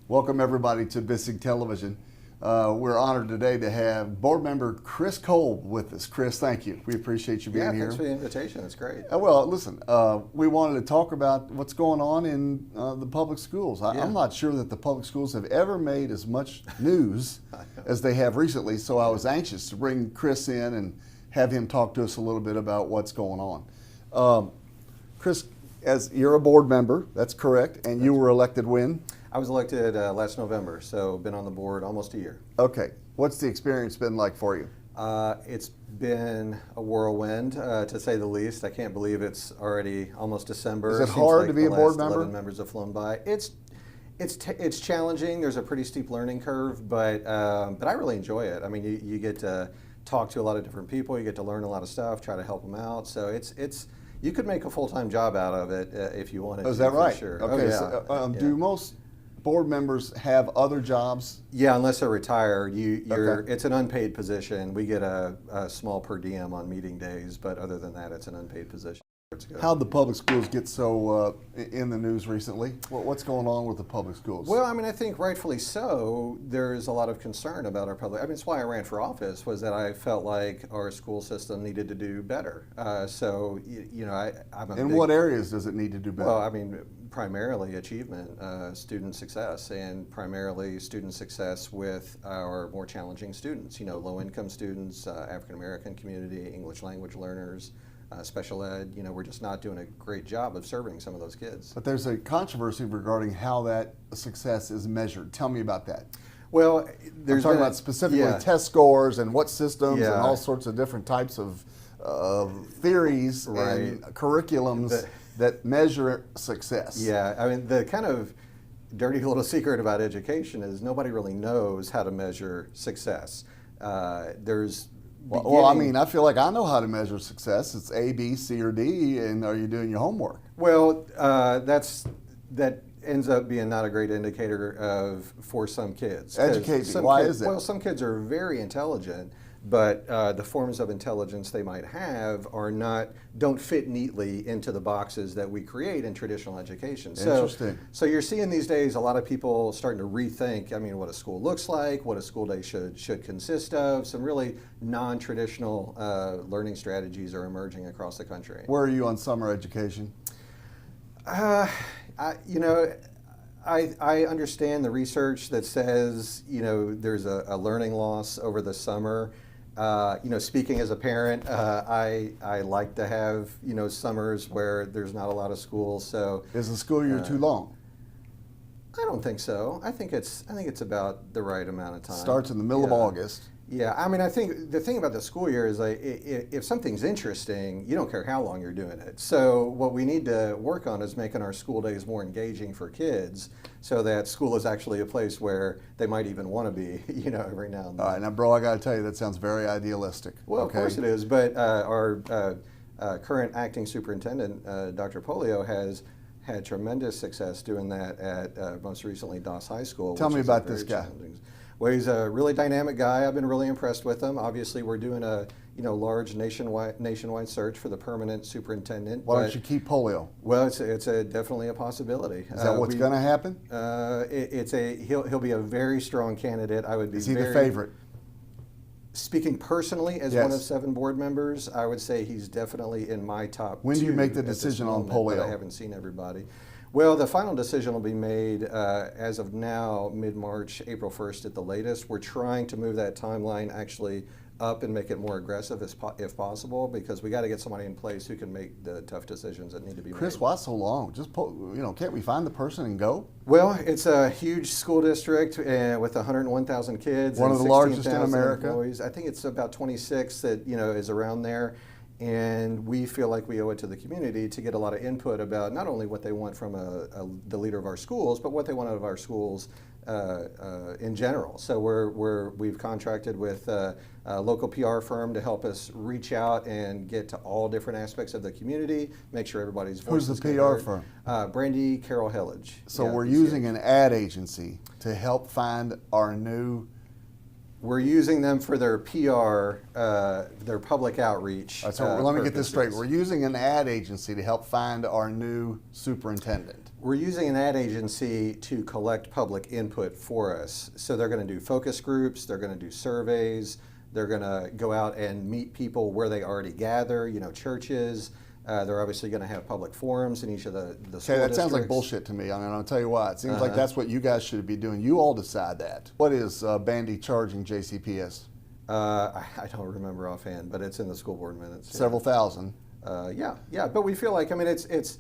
Welcome everybody to Bisig Television. We're honored today to have board member Chris Kolb with us. Chris, thank you. We appreciate you being here. Thanks for the invitation. It's great. Well, listen, we wanted to talk about what's going on in the public schools. I'm not sure that the public schools have ever made as much news as they have recently, so I was anxious to bring Chris in and have him talk to us a little bit about what's going on. Chris, as you're a board member, that's correct, and you were elected when? I was elected last November, so been on the board almost a year. Okay. What's the experience been like for you? It's been a whirlwind, to say the least. I can't believe it's already almost December. Is it hard to be a board member? 11 members have flown by. It's challenging. There's a pretty steep learning curve, but I really enjoy it. I mean, you get to talk to a lot of different people. You get to learn a lot of stuff, try to help them out. So you could make a full-time job out of it if you wanted to. Is that right? Sure. Okay. Yeah. Do most board members have other jobs? Yeah, unless they're retired. It's an unpaid position. We get a small per diem on meeting days, but other than that, it's an unpaid position. How'd the public schools get so in the news recently? What's going on with the public schools? Well, I mean, I think rightfully so. There's a lot of concern about our public. I mean, it's why I ran for office, was that I felt like our school system needed to do better. I'm in what areas does it need to do better? Well, I mean, primarily achievement, student success, and primarily student success with our more challenging students. Low-income students, African-American community, English language learners. Special ed, we're just not doing a great job of serving some of those kids. But there's a controversy regarding how that success is measured. Tell me about that. Well, I'm talking about specifically test scores and what systems and all sorts of different types of theories and curriculums that measure success. Yeah, I mean, the kind of dirty little secret about education is nobody really knows how to measure success. Well, I mean, I feel like I know how to measure success. It's A, B, C, or D, and are you doing your homework? Well, that ends up being not a great indicator for some kids. Educate me. Why is that? Well, some kids are very intelligent, but the forms of intelligence they might have don't fit neatly into the boxes that we create in traditional education. Interesting. So you're seeing these days a lot of people starting to rethink, what a school looks like, what a school day should consist of. Some really non-traditional learning strategies are emerging across the country. Where are you on summer education? I understand the research that says, there's a learning loss over the summer. Speaking as a parent, I like to have, summers where there's not a lot of school. So is the school year too long? I don't think so. I think it's about the right amount of time. Starts in the middle of August. Yeah, I mean, I think the thing about the school year is like, if something's interesting, you don't care how long you're doing it. So what we need to work on is making our school days more engaging for kids, so that school is actually a place where they might even want to be, every now and then. All right, now, bro, I got to tell you, that sounds very idealistic. Well, of course it is, but our current acting superintendent, Dr. Polio, has had tremendous success doing that at most recently Doss High School. Tell me about this guy. Well, he's a really dynamic guy. I've been really impressed with him. Obviously, we're doing a large nationwide search for the permanent superintendent. Why don't you keep Polio? Well, it's definitely a possibility. Is that what's going to happen? He'll be a very strong candidate. I would be. Is he the favorite? Speaking personally, as one of 7 board members, I would say he's definitely in my top 2. When do you make the decision on Polio? But I haven't seen everybody. Well, the final decision will be made as of now, mid-March, April 1st at the latest. We're trying to move that timeline actually up and make it more aggressive if possible, because we got to get somebody in place who can make the tough decisions that need to be made. Chris, why so long? Just can't we find the person and go? Well, it's a huge school district with 101,000 kids. One of the largest in America. Employees. I think it's about 26 that is around there. And we feel like we owe it to the community to get a lot of input about not only what they want from the leader of our schools, but what they want out of our schools in general. So we've contracted with a local PR firm to help us reach out and get to all different aspects of the community, make sure everybody's voice is heard. Who's the PR firm? Brandy Carroll Hillage. So we're using an ad agency to help find our new We're using them for their PR, their public outreach. So let me get this straight. purposes. We're using an ad agency to help find our new superintendent. We're using an ad agency to collect public input for us. So they're going to do focus groups, they're going to do surveys, they're going to go out and meet people where they already gather, churches. They're obviously going to have public forums in each of the school Okay, that sounds like districts. bullshit to me. I mean, I'll tell you why. It seems like that's what you guys should be doing. You all decide that. What is Bandy charging JCPS? I don't remember offhand, but it's in the school board minutes. Several thousand. Yeah. But we feel like, I mean, it's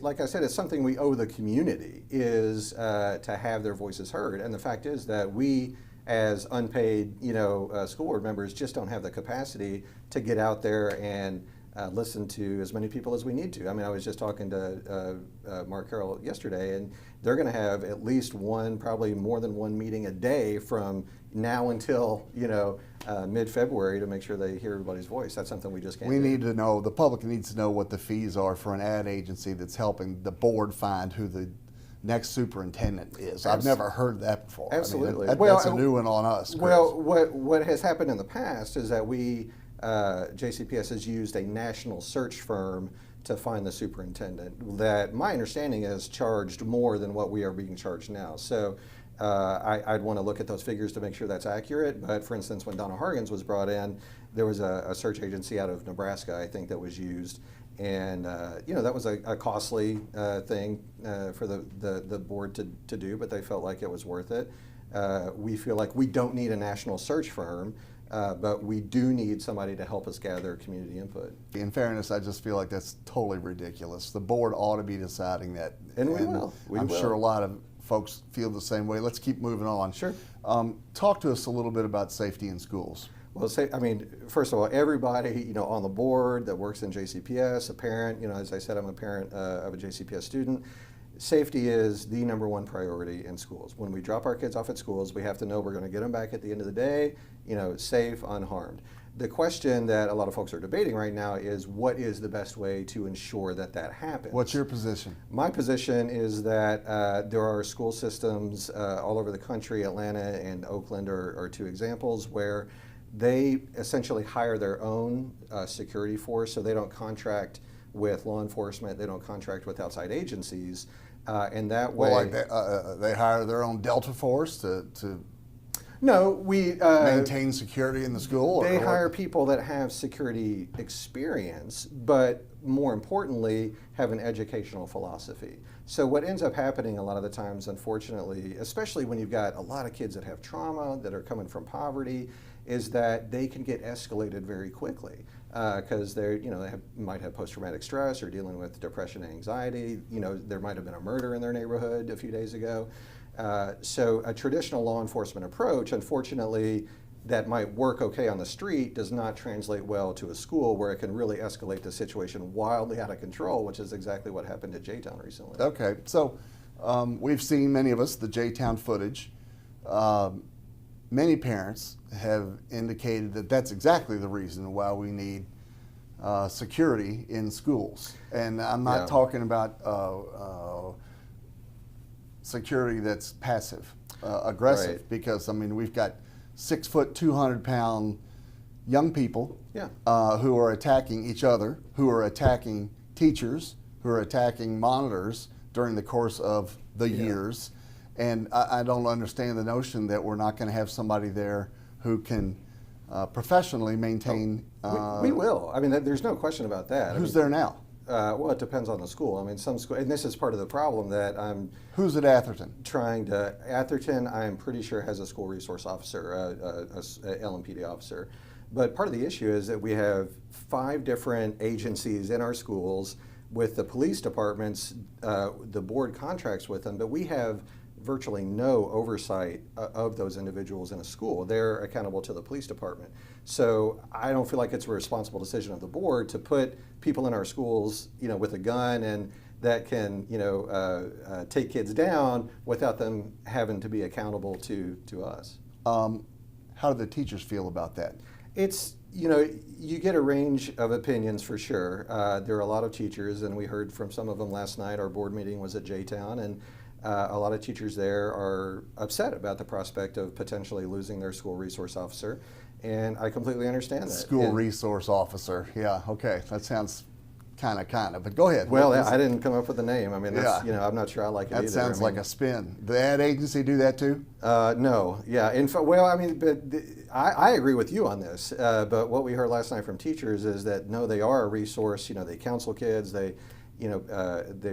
like I said, it's something we owe the community is to have their voices heard. And the fact is that we, as unpaid, school board members, just don't have the capacity to get out there and listen to as many people as we need to. I mean, I was just talking to Mark Carroll yesterday, and they're going to have at least one, probably more than one meeting a day from now until mid-February to make sure they hear everybody's voice. That's something we just can't. We need to know. The public needs to know what the fees are for an ad agency that's helping the board find who the next superintendent is. I've never heard that before. Absolutely. I mean, that's a new one on us, Chris. Well, what has happened in the past is that JCPS has used a national search firm to find the superintendent that my understanding is charged more than what we are being charged now. So I'd want to look at those figures to make sure that's accurate. But for instance, when Donna Hargens was brought in, there was a search agency out of Nebraska, I think, that was used. And that was a costly thing for the board to do, but they felt like it was worth it. We feel like we don't need a national search firm, but we do need somebody to help us gather community input. In fairness, I just feel like that's totally ridiculous. The board ought to be deciding that. And we will. I'm sure a lot of folks feel the same way. Let's keep moving on. Sure. Talk to us a little bit about safety in schools. Well, first of all, everybody, on the board that works in JCPS, a parent, as I said, I'm a parent of a JCPS student. Safety is the number one priority in schools. When we drop our kids off at schools, we have to know we're going to get them back at the end of the day, safe, unharmed. The question that a lot of folks are debating right now is what is the best way to ensure that happens? What's your position? My position is that there are school systems all over the country. Atlanta and Oakland are two examples where they essentially hire their own security force, so they don't contract with law enforcement, they don't contract with outside agencies, and that way... Well, like they hire their own Delta force to No, we... maintain security in the school? They hire people that have security experience, but more importantly, have an educational philosophy. So what ends up happening a lot of the times, unfortunately, especially when you've got a lot of kids that have trauma, that are coming from poverty, is that they can get escalated very quickly because they might have post-traumatic stress or dealing with depression and anxiety. There might have been a murder in their neighborhood a few days ago. So a traditional law enforcement approach, unfortunately, that might work okay on the street does not translate well to a school where it can really escalate the situation wildly out of control, which is exactly what happened at J-Town recently. Okay, so we've seen, many of us, the J-Town footage. Many parents have indicated that that's exactly the reason why we need security in schools. And I'm not talking about security that's passive, aggressive, Right. because we've got 6 foot, 200-pound young people who are attacking each other, who are attacking teachers, who are attacking monitors during the course of the years. And I don't understand the notion that we're not going to have somebody there who can professionally maintain. We will. There's no question about that. Who's there now? Well, it depends on the school. Some school, and this is part of the problem that I'm. Who's at Atherton? Atherton, I'm pretty sure has a school resource officer, a LMPD officer. But part of the issue is that we have 5 different agencies in our schools with the police departments. The board contracts with them, but we have virtually no oversight of those individuals in a school. They're accountable to the police department. So I don't feel like it's a responsible decision of the board to put people in our schools, with a gun and that can, take kids down without them having to be accountable to us. How do the teachers feel about that? It's, you get a range of opinions for sure. There are a lot of teachers, and we heard from some of them last night. Our board meeting was at J-Town, and A lot of teachers there are upset about the prospect of potentially losing their school resource officer, and I completely understand that. School resource officer, yeah, okay, that sounds kind of, but go ahead. Well, I didn't come up with the name. I mean, that's, I'm not sure I like it either. That sounds like a spin. The ad agency do that too? No, yeah. In fact, well, I mean, but I agree with you on this. But what we heard last night from teachers is that no, they are a resource. They counsel kids. They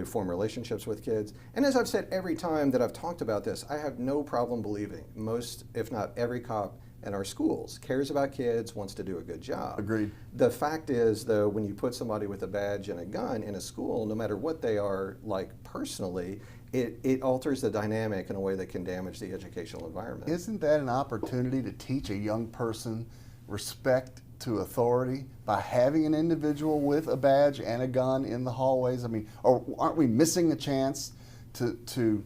form relationships with kids. And as I've said every time that I've talked about this, I have no problem believing most, if not every cop in our schools cares about kids, wants to do a good job. Agreed. The fact is, though, when you put somebody with a badge and a gun in a school, no matter what they are like personally, it alters the dynamic in a way that can damage the educational environment. Isn't that an opportunity to teach a young person respect to authority by having an individual with a badge and a gun in the hallways? I mean, or aren't we missing a chance to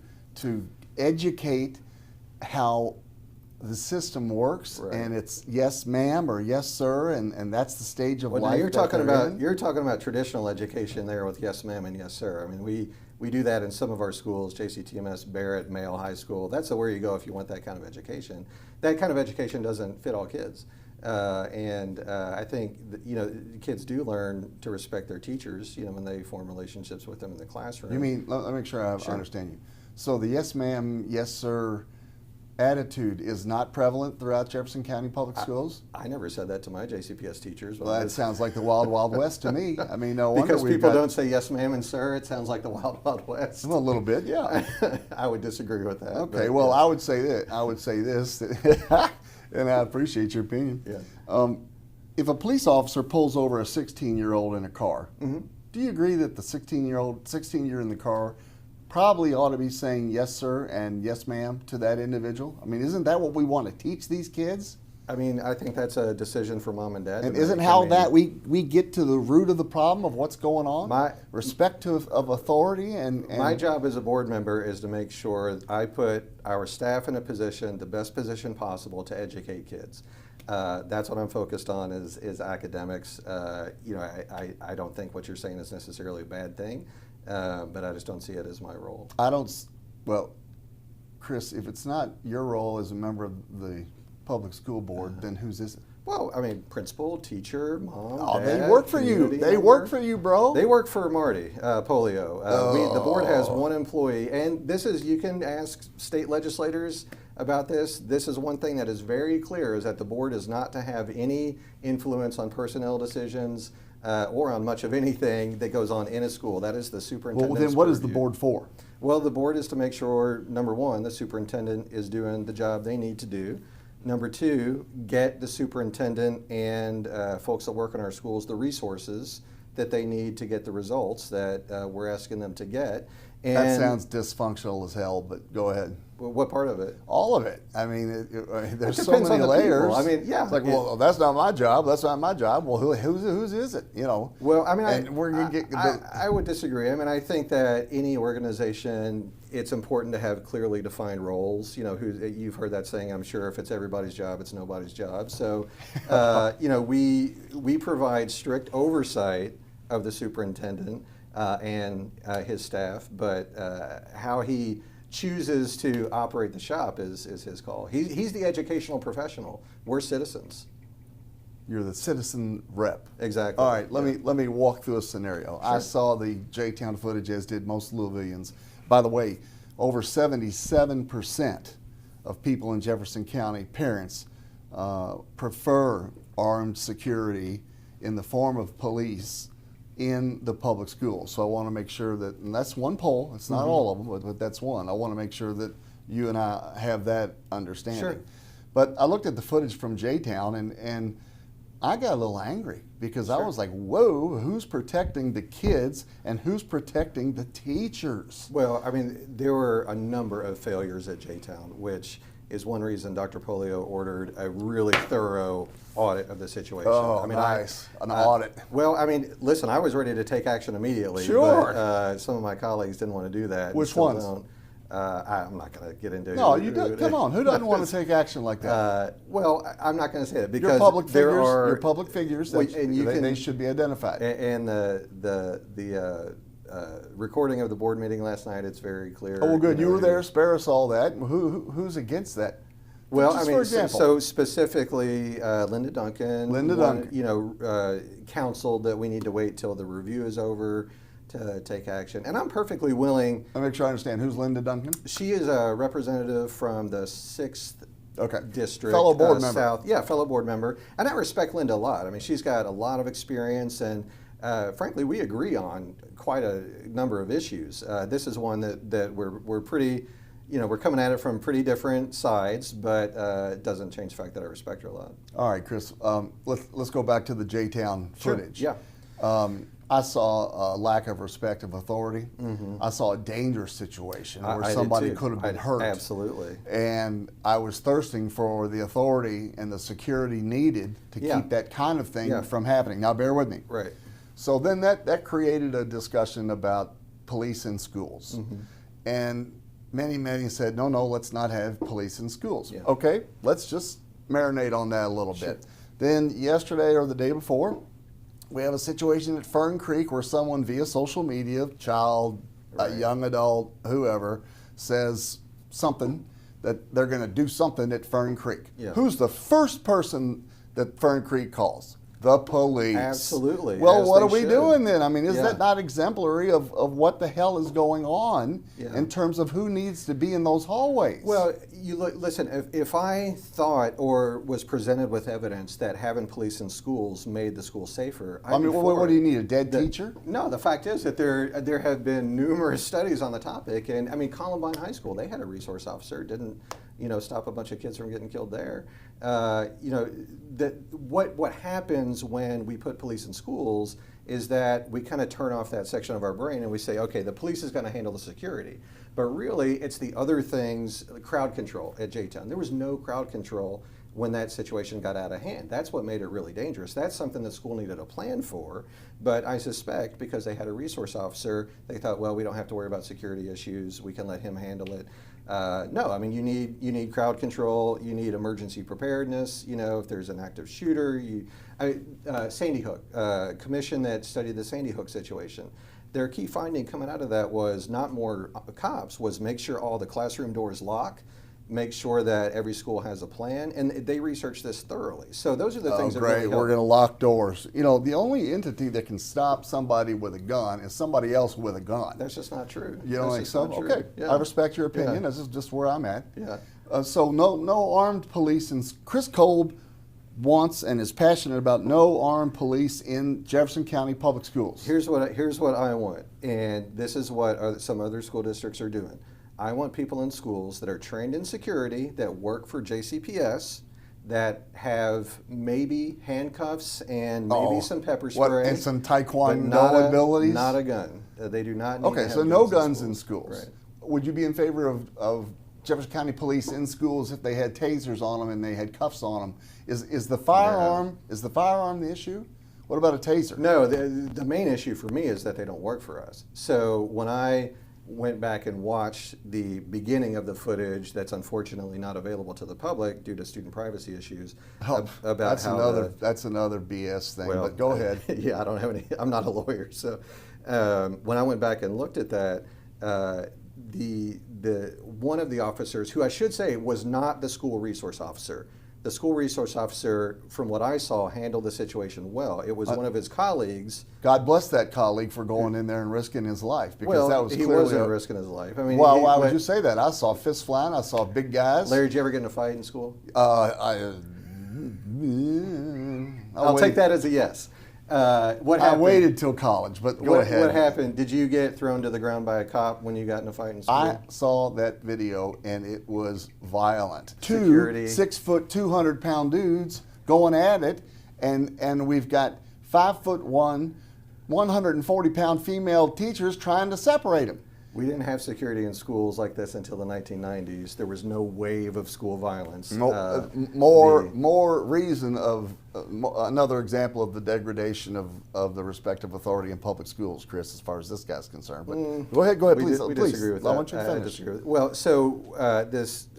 educate how the system works, right, and it's yes ma'am or yes sir, and that's the stage of life. Now you're talking in. You're talking about traditional education there with yes ma'am and yes sir. I mean, we do that in some of our schools, JCTMS, Barrett, Male High School. That's where you go if you want that kind of education. That kind of education doesn't fit all kids. I think kids do learn to respect their teachers, when they form relationships with them in the classroom. You mean, let me make sure I understand you. So the yes ma'am, yes sir attitude is not prevalent throughout Jefferson County Public Schools? I never said that to my JCPS teachers. Well, that sounds like the Wild Wild West to me. I mean, no wonder because people don't say yes ma'am and sir, it sounds like the Wild Wild West. Well, a little bit, yeah. I would disagree with that. Okay, well, yeah. I would say this, and I appreciate your opinion. Yeah. If a police officer pulls over a 16-year-old in a car, mm-hmm. do you agree that the 16-year in the car probably ought to be saying yes sir and yes ma'am to that individual? I mean, isn't that what we want to teach these kids? I mean, I think that's a decision for mom and dad. And isn't how that we get to the root of the problem of what's going on? Respect of authority and my job as a board member is to make sure I put our staff in a position, the best position possible, to educate kids. That's what I'm focused on is academics. I don't think what you're saying is necessarily a bad thing. But I just don't see it as my role. Well, Chris, if it's not your role as a member of the public school board, then whose is it? Well, I mean, principal, teacher, mom, dad, they work for you. They work for you, bro. They work for Marty Polio. The board has one employee, and you can ask state legislators about this. This is one thing that is very clear, is that the board is not to have any influence on personnel decisions or on much of anything that goes on in a school. That is the superintendent's Well, then what is the board for? Well, the board is to make sure, number one, the superintendent is doing the job they need to do. Number two, get the superintendent and folks that work in our schools the resources that they need to get the results that we're asking them to get. And that sounds dysfunctional as hell, but go ahead. What part of it? All of it. I mean, there's so many layers. People. I mean, yeah. It's like, well, that's not my job. That's not my job. Well, whose is it? Well, I mean, I would disagree. I mean, I think that any organization, it's important to have clearly defined roles. You've heard that saying, I'm sure. If it's everybody's job, it's nobody's job. So, we provide strict oversight of the superintendent and his staff, but how he chooses to operate the shop is his call. He's the educational professional. We're citizens. You're the citizen rep. Exactly. All right, let me walk through a scenario. Sure. I saw the J-Town footage, as did most Louisvillians. By the way, over 77% of people in Jefferson County, parents, prefer armed security in the form of police in the public schools. So I want to make sure that, and that's one poll, it's not all of them, but that's one. I want to make sure that you and I have that understanding. Sure. But I looked at the footage from J-Town and I got a little angry because I was like, whoa, who's protecting the kids and who's protecting the teachers? Well, I mean, there were a number of failures at J-Town, which is one reason Dr. Polio ordered a really thorough audit of the situation. Oh, I mean, nice. An audit. Well, I mean, listen, I was ready to take action immediately. Sure. But some of my colleagues didn't want to do that. Which ones? I'm not going to get into. No, you do. Come on. Who doesn't want to take action like that? Well, I'm not going to say that because you're public figures. Well, and they should be identified. And recording of the board meeting last night. It's very clear. Oh, well, good. You were there. Spare us all that. Who's against that? Well, Just I for mean, example. so specifically, Linda Duncan. Linda Duncan. Counseled that we need to wait till the review is over to take action. And I'm perfectly willing. Let me make sure I understand. Who's Linda Duncan? She is a representative from the 6th district. Fellow board member. South. Yeah, fellow board member. And I respect Linda a lot. I mean, she's got a lot of experience, and frankly, we agree on quite a number of issues. This is one that we're pretty. We're coming at it from pretty different sides, but it doesn't change the fact that I respect her a lot. All right, Chris. Let's go back to the J-Town footage. Sure. Yeah. I saw a lack of respect of authority. Mm-hmm. I saw a dangerous situation where I somebody did too. could have been hurt. Absolutely. And I was thirsting for the authority and the security needed to keep that kind of thing from happening. Now, bear with me. Right. So then that created a discussion about police in schools. Mm-hmm. And many said, no, let's not have police in schools. Yeah. Okay, let's just marinate on that a little Sure. bit. Then yesterday or the day before, we have a situation at Fern Creek where someone via social media, child, a young adult, whoever, says something that they're going to do something at Fern Creek. Yeah. Who's the first person that Fern Creek calls? The police. Absolutely. Well, as what they are we should. doing then? I mean, is Yeah. that not exemplary of what the hell is going on Yeah. in terms of who needs to be in those hallways? Well, listen, if I thought or was presented with evidence that having police in schools made the school safer, I mean, what do you need, a dead teacher? No, the fact is that there have been numerous studies on the topic, and I mean, Columbine High School, they had a resource officer, didn't stop a bunch of kids from getting killed there. What happens when we put police in schools is that we kind of turn off that section of our brain and we say, okay, the police is going to handle the security. But really, it's the other things, crowd control at J-Town. There was no crowd control when that situation got out of hand. That's what made it really dangerous. That's something the school needed a plan for, but I suspect because they had a resource officer, they thought, well, we don't have to worry about security issues, we can let him handle it. No, I mean, you need crowd control, you need emergency preparedness, if there's an active shooter. Sandy Hook, commission that studied the Sandy Hook situation, their key finding coming out of that was not more cops, was make sure all the classroom doors lock, make sure that every school has a plan, and they researched this thoroughly. So those are the things that really help. We're going to lock doors. The only entity that can stop somebody with a gun is somebody else with a gun. That's just not true. You don't think so? Okay, Yeah. I respect your opinion. Yeah. This is just where I'm at. Yeah. So no armed police. And Chris Kolb wants and is passionate about no armed police in Jefferson County public schools. Here's what I want, and this is what some other school districts are doing. I want people in schools that are trained in security, that work for JCPS, that have maybe handcuffs and maybe some pepper spray. And some taekwondo abilities? Not a gun. They do not need to have so no guns guns in schools. Right. Would you be in favor of Jefferson County police in schools if they had tasers on them and they had cuffs on them? Is the firearm the issue? What about a taser? No, the main issue for me is that they don't work for us. So when I went back and watched the beginning of the footage that's unfortunately not available to the public due to student privacy issues about that's how that's another BS thing, well, but go ahead. Yeah, I don't have any, I'm not a lawyer. So when I went back and looked at that, the one of the officers, who I should say was not the school resource officer, the school resource officer, from what I saw, handled the situation well. It was one of his colleagues. God bless that colleague for going in there and risking his life, because that was he clearly wasn't risking his life. I mean, well, why would you say that? I saw fists flying. I saw big guys. Larry, did you ever get in a fight in school? I'll take that as a yes. What happened? I waited till college, but go ahead. What happened? Did you get thrown to the ground by a cop when you got in a fight in school? I saw that video, and it was violent. Security. 2 6-foot, 200-pound dudes going at it, and we've got 5'1", 140-pound female teachers trying to separate them. We didn't have security in schools like this until the 1990s. There was no wave of school violence. More reason of another example of the degradation of the respect of authority in public schools, Chris, as far as this guy's concerned. But go ahead, please. We please. disagree with that. I want you to finish. disagree with Well, so this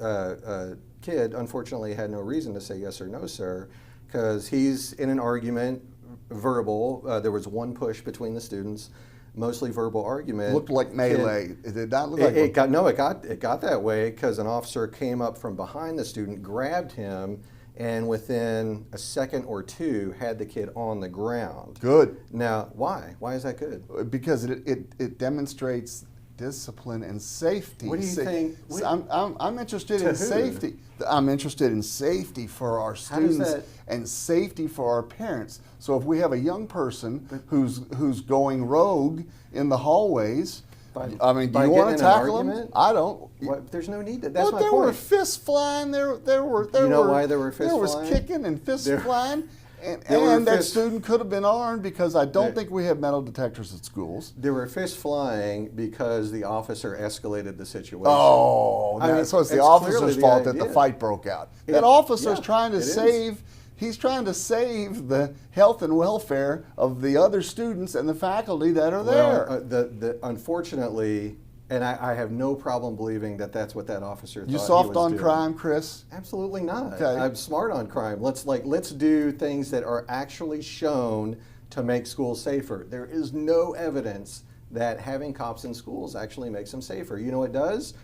kid unfortunately had no reason to say yes or no, sir, because he's in an argument, verbal. There was one push between the students. mostly verbal argument. Looked like melee. It did not look like it got that way because an officer came up from behind the student, grabbed him, and within a second or two had the kid on the ground. Good. Now, why? Why is that good? Because it demonstrates discipline and safety. What do you think? I'm interested in safety. I'm interested in safety for our students and safety for our parents. So if we have a young person who's going rogue in the hallways, do you want to tackle them? I don't. There's no need to. That's my point. There were fists flying. There were. You know why there were fists flying? There was kicking and fists flying. And that student could have been armed because I don't think we have metal detectors at schools. There were fists flying because the officer escalated the situation. Oh, so it's the officer's fault that the fight broke out. That officer's trying to save. He's trying to save the health and welfare of the other students and the faculty that are there. Unfortunately, and I have no problem believing that that's what that officer thought. You soft on crime, Chris? Absolutely not. Okay. I'm smart on crime. Let's do things that are actually shown to make schools safer. There is no evidence that having cops in schools actually makes them safer. You know what it does?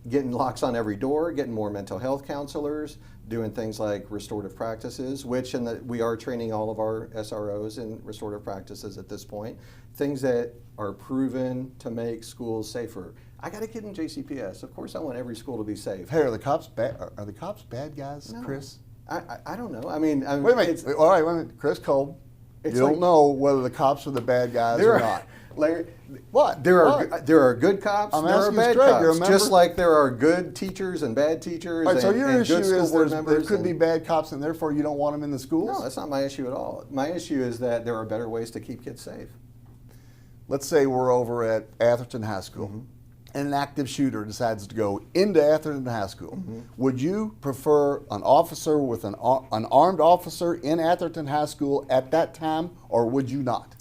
Getting locks on every door, getting more mental health counselors, doing things like restorative practices, which we are training all of our SROs in restorative practices at this point. Things that are proven to make schools safer. I got a kid in JCPS. Of course, I want every school to be safe. Hey, are the cops bad? Are the cops bad guys, No. Chris? I don't know. Wait a minute. All right, wait a minute. Chris Kolb. You don't know whether the cops are the bad guys or not. Larry, what? There are good cops. I'm there are asking bad straight. cops. Just like there are good teachers and bad teachers. All right, so and, your and issue good school is board there members could be bad cops, and therefore you don't want them in the schools? No, that's not my issue at all. My issue is that there are better ways to keep kids safe. Let's say we're over at Atherton High School, and an active shooter decides to go into Atherton High School. Would you prefer an officer with an armed officer in Atherton High School at that time, or would you not?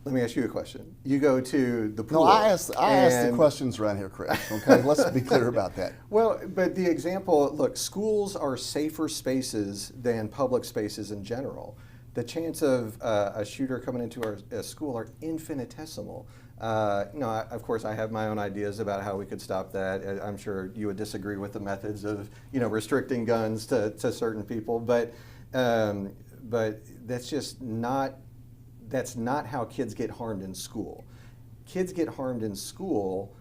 Let me ask you a question. You go to the pool. No, I ask the questions around here, Chris. Okay, let's be clear about that. Well, but the example, look, schools are safer spaces than public spaces in general. The chance of a shooter coming into our school are infinitesimal. Of course, I have my own ideas about how we could stop that. I'm sure you would disagree with the methods of, restricting guns to certain people, but that's just not. That's not how kids get harmed in school. Kids get harmed in school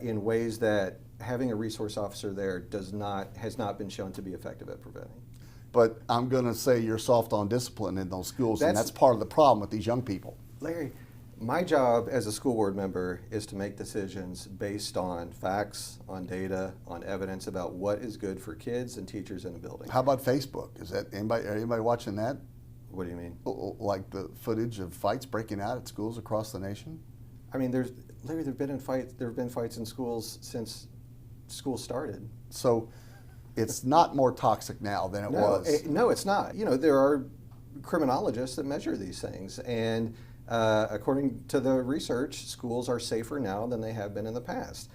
in ways that having a resource officer there has not been shown to be effective at preventing. But I'm going to say you're soft on discipline in those schools, and that's part of the problem with these young people. Larry, my job as a school board member is to make decisions based on facts, on data, on evidence about what is good for kids and teachers in a building. How about Facebook? Is that anybody watching that? What do you mean? Like the footage of fights breaking out at schools across the nation? I mean, Larry, there have been fights in schools since school started. So it's not more toxic now than it was. No, it's not. There are criminologists that measure these things, and according to the research, schools are safer now than they have been in the past.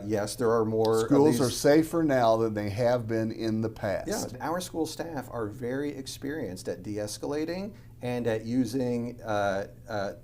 Yes, there are more. Schools are safer now than they have been in the past. Yeah, our school staff are very experienced at de-escalating and at using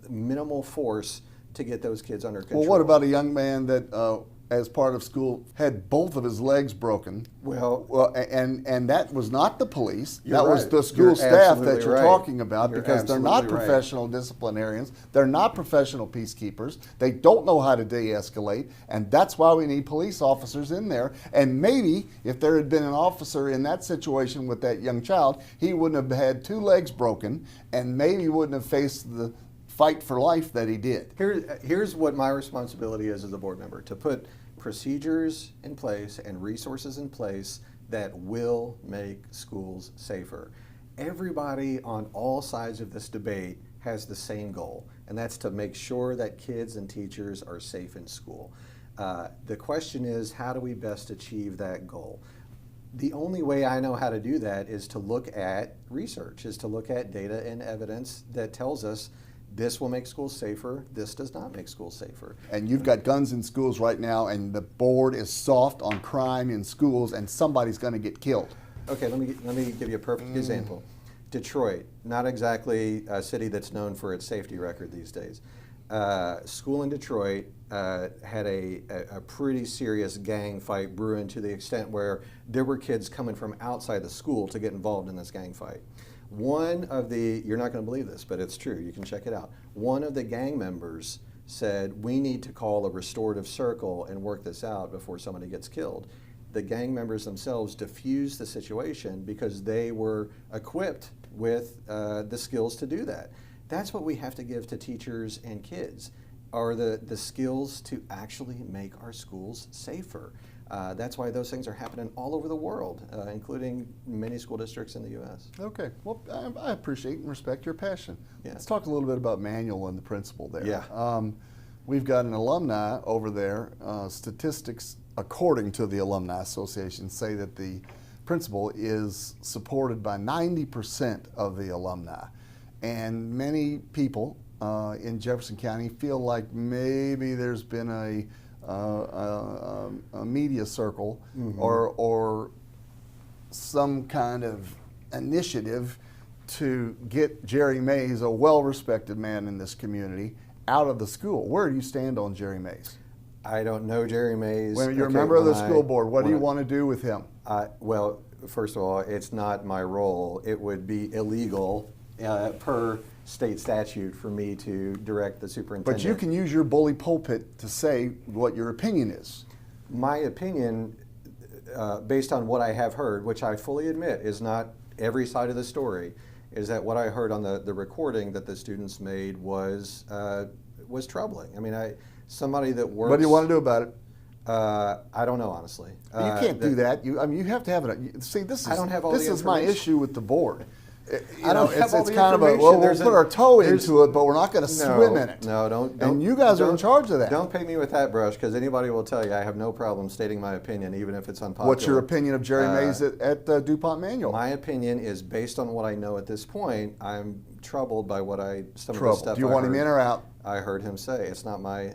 minimal force to get those kids under control. Well, what about a young man that, as part of school, had both of his legs broken? Well, and that was not the police. That was the school staff that you're talking about, because they're not professional disciplinarians. They're not professional peacekeepers. They don't know how to de-escalate, and that's why we need police officers in there. And maybe if there had been an officer in that situation with that young child, he wouldn't have had 2 legs broken, and maybe wouldn't have faced the fight for life that he did. Here's what my responsibility is as a board member: to put procedures in place and resources in place that will make schools safer. Everybody on all sides of this debate has the same goal, and that's to make sure that kids and teachers are safe in school. The question is, how do we best achieve that goal? The only way I know how to do that is to look at research, is to look at data and evidence that tells us this will make schools safer, this does not make schools safer. And you've got guns in schools right now, and the board is soft on crime in schools, and somebody's going to get killed. Okay, let me give you a perfect example. Detroit, not exactly a city that's known for its safety record these days. school in Detroit had a pretty serious gang fight brewing to the extent where there were kids coming from outside the school to get involved in this gang fight. One of the, you're not going to believe this, but it's true, you can check it out. One of the gang members said, we need to call a restorative circle and work this out before somebody gets killed. The gang members themselves diffused the situation because they were equipped with the skills to do that. That's what we have to give to teachers and kids, are the skills to actually make our schools safer. That's why those things are happening all over the world, including many school districts in the U.S. Okay, well, I appreciate and respect your passion. Yeah. Let's talk a little bit about Manuel and the principal there. Yeah. We've got an alumni over there. Statistics, according to the Alumni Association, say that the principal is supported by 90% of the alumni. And many people in Jefferson County feel like maybe there's been a media circle or some kind of initiative to get Jerry Mays, a well-respected man in this community, out of the school. Where do you stand on Jerry Mays? I don't know Jerry Mays. When you're a member of the school board, what do you want to do with him? Well, first of all, it's not my role. It would be illegal per state statute for me to direct the superintendent. But you can use your bully pulpit to say what your opinion is. My opinion, based on what I have heard, which I fully admit is not every side of the story, is that what I heard on the recording that the students made was troubling. I mean, somebody that works. What do you want to do about it? I don't know, honestly. You can't do that. You have to have it. See, this is is my issue with the board. I don't have all it's the kind of a, information. we'll put our toe into it, but we're not going to swim in it. No, don't. And you guys are in charge of that. Don't paint me with that brush, because anybody will tell you I have no problem stating my opinion, even if it's unpopular. What's your opinion of Jerry Mays at DuPont Manual? My opinion is based on what I know at this point. I'm troubled by what some of the stuff. Do you want him in or out? I heard him say it's not my.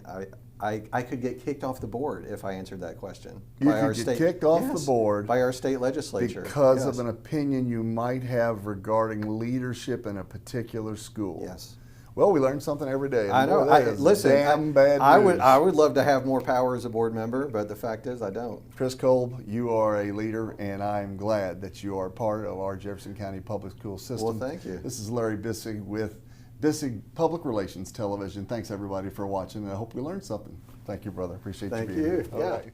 I could get kicked off the board if I answered that question. You could get kicked off the board by our state legislature because of an opinion you might have regarding leadership in a particular school. Yes. Well, we learn something every day. I know. Listen, damn bad news. I would love to have more power as a board member, but the fact is I don't. Chris Kolb, you are a leader, and I'm glad that you are part of our Jefferson County public school system. Well, thank you. This is Larry Bisig with Bisig Public Relations Television. Thanks everybody for watching, and I hope we learned something. Thank you, brother. Appreciate you being here. Thank you. Yeah. All right.